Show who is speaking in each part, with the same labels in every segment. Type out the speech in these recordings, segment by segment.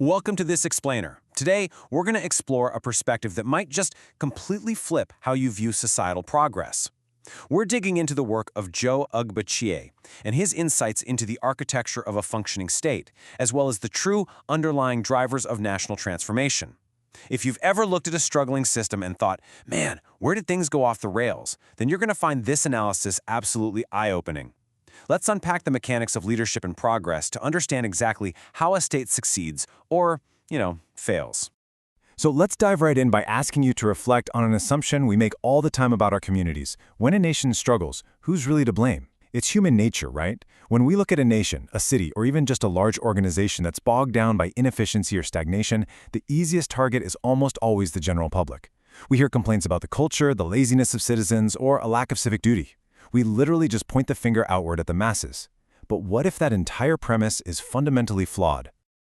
Speaker 1: Welcome to This Explainer. Today, we're going to explore a perspective that might just completely flip how you view societal progress. We're digging into the work of Joe Ugbachié and his insights into the architecture of a functioning state, as well as the true underlying drivers of national transformation. If you've ever looked at a struggling system and thought, man, where did things go off the rails, then you're going to find this analysis absolutely eye-opening. Let's unpack the mechanics of leadership and progress to understand exactly how a state succeeds or, fails.
Speaker 2: So let's dive right in by asking you to reflect on an assumption we make all the time about our communities. When a nation struggles, who's really to blame? It's human nature, right? When we look at a nation, a city, or even just a large organization that's bogged down by inefficiency or stagnation, the easiest target is almost always the general public. We hear complaints about the culture, the laziness of citizens, or a lack of civic duty. We literally just point the finger outward at the masses. But what if that entire premise is fundamentally flawed?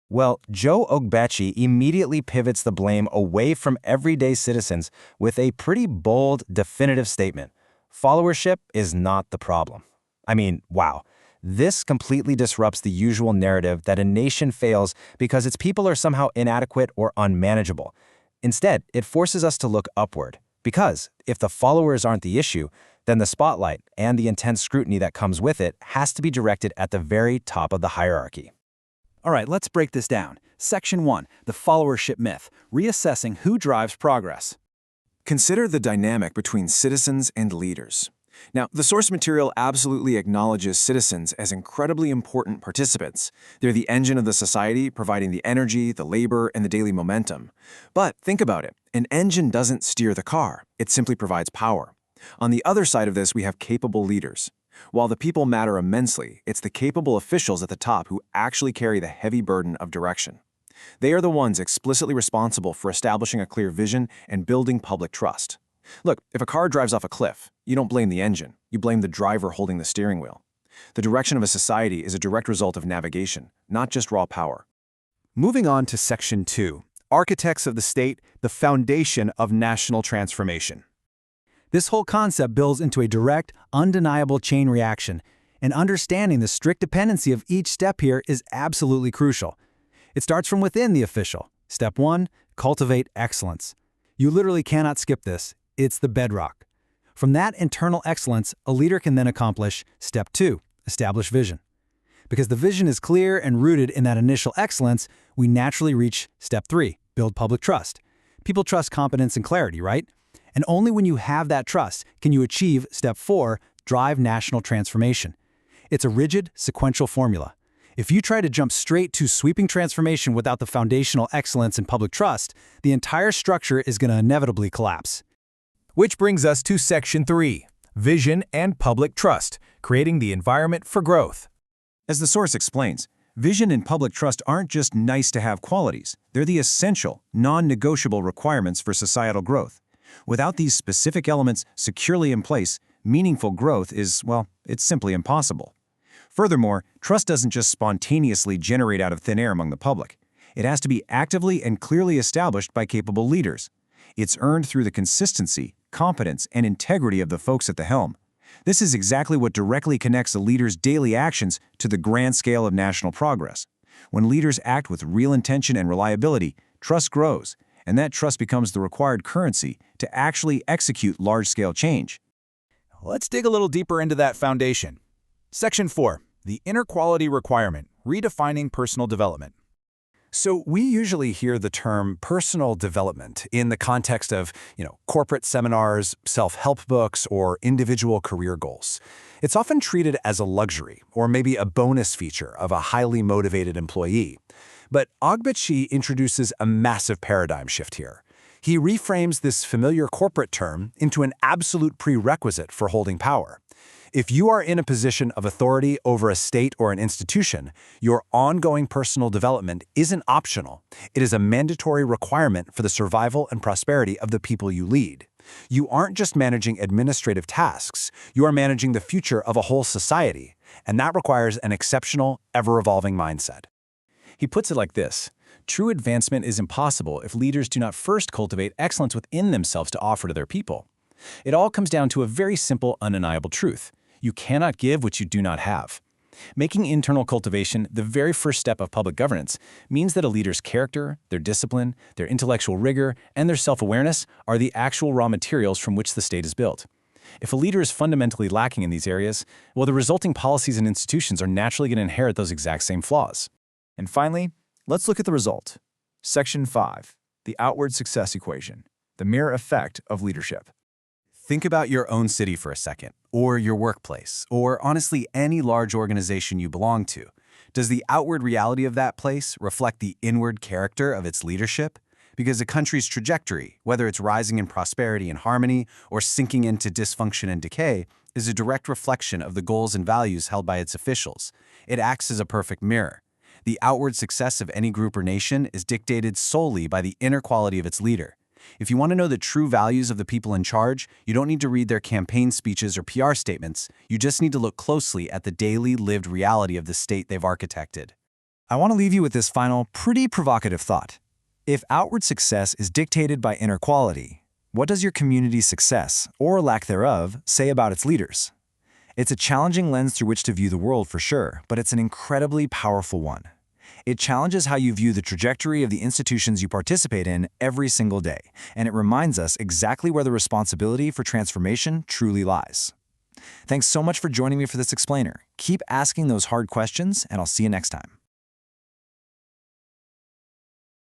Speaker 3: Well, Joe Ugbachié immediately pivots the blame away from everyday citizens with a pretty bold, definitive statement. Followership is not the problem. I mean, wow. This completely disrupts the usual narrative that a nation fails because its people are somehow inadequate or unmanageable. Instead, it forces us to look upward. Because if the followers aren't the issue, then the spotlight and the intense scrutiny that comes with it has to be directed at the very top of the hierarchy.
Speaker 4: All right, let's break this down. Section 1, the followership myth, reassessing who drives progress.
Speaker 2: Consider the dynamic between citizens and leaders. Now, the source material absolutely acknowledges citizens as incredibly important participants. They're the engine of the society, providing the energy, the labor, and the daily momentum. But think about it. An engine doesn't steer the car. It simply provides power. On the other side of this, we have capable leaders. While the people matter immensely, it's the capable officials at the top who actually carry the heavy burden of direction. They are the ones explicitly responsible for establishing a clear vision and building public trust. Look, if a car drives off a cliff, you don't blame the engine, you blame the driver holding the steering wheel. The direction of a society is a direct result of navigation, not just raw power.
Speaker 5: Moving on to Section 2, Architects of the State, the Foundation of National Transformation. This whole concept builds into a direct, undeniable chain reaction, and understanding the strict dependency of each step here is absolutely crucial. It starts from within the official. Step 1, cultivate excellence. You literally cannot skip this. It's the bedrock. From that internal excellence, a leader can then accomplish Step 2, establish vision. Because the vision is clear and rooted in that initial excellence, we naturally reach Step 3, build public trust. People trust competence and clarity, right? And only when you have that trust can you achieve Step 4, drive national transformation. It's a rigid, sequential formula. If you try to jump straight to sweeping transformation without the foundational excellence and public trust, the entire structure is going to inevitably collapse.
Speaker 6: Which brings us to Section 3, Vision and Public Trust, creating the environment for growth.
Speaker 2: As the source explains, vision and public trust aren't just nice-to-have qualities. They're the essential, non-negotiable requirements for societal growth. Without these specific elements securely in place, meaningful growth is, it's simply impossible. Furthermore, trust doesn't just spontaneously generate out of thin air among the public. It has to be actively and clearly established by capable leaders. It's earned through the consistency, competence, and integrity of the folks at the helm. This is exactly what directly connects a leader's daily actions to the grand scale of national progress. When leaders act with real intention and reliability, trust grows, and that trust becomes the required currency to actually execute large-scale change.
Speaker 6: Let's dig a little deeper into that foundation. Section 4, the inner quality requirement, redefining personal development.
Speaker 1: So we usually hear the term personal development in the context of, corporate seminars, self-help books, or individual career goals. It's often treated as a luxury or maybe a bonus feature of a highly motivated employee. But Ugbachié introduces a massive paradigm shift here. He reframes this familiar corporate term into an absolute prerequisite for holding power. If you are in a position of authority over a state or an institution, your ongoing personal development isn't optional. It is a mandatory requirement for the survival and prosperity of the people you lead. You aren't just managing administrative tasks, you are managing the future of a whole society, and that requires an exceptional, ever-evolving mindset. He puts it like this: true advancement is impossible if leaders do not first cultivate excellence within themselves to offer to their people. It all comes down to a very simple, undeniable truth. You cannot give what you do not have.
Speaker 2: Making internal cultivation the very first step of public governance means that a leader's character, their discipline, their intellectual rigor, and their self-awareness are the actual raw materials from which the state is built. If a leader is fundamentally lacking in these areas, well, the resulting policies and institutions are naturally going to inherit those exact same flaws.
Speaker 6: And finally, let's look at the result. Section 5, the outward success equation, the mere effect of leadership.
Speaker 1: Think about your own city for a second, or your workplace, or honestly any large organization you belong to. Does the outward reality of that place reflect the inward character of its leadership? Because a country's trajectory, whether it's rising in prosperity and harmony or sinking into dysfunction and decay, is a direct reflection of the goals and values held by its officials. It acts as a perfect mirror. The outward success of any group or nation is dictated solely by the inner quality of its leader. If you want to know the true values of the people in charge, you don't need to read their campaign speeches or PR statements. You just need to look closely at the daily lived reality of the state they've architected.
Speaker 5: I want to leave you with this final, pretty provocative thought. If outward success is dictated by inner quality, what does your community's success, or lack thereof, say about its leaders? It's a challenging lens through which to view the world for sure, but it's an incredibly powerful one. It challenges how you view the trajectory of the institutions you participate in every single day, and it reminds us exactly where the responsibility for transformation truly lies. Thanks so much for joining me for this explainer. Keep asking those hard questions, and I'll see you next time.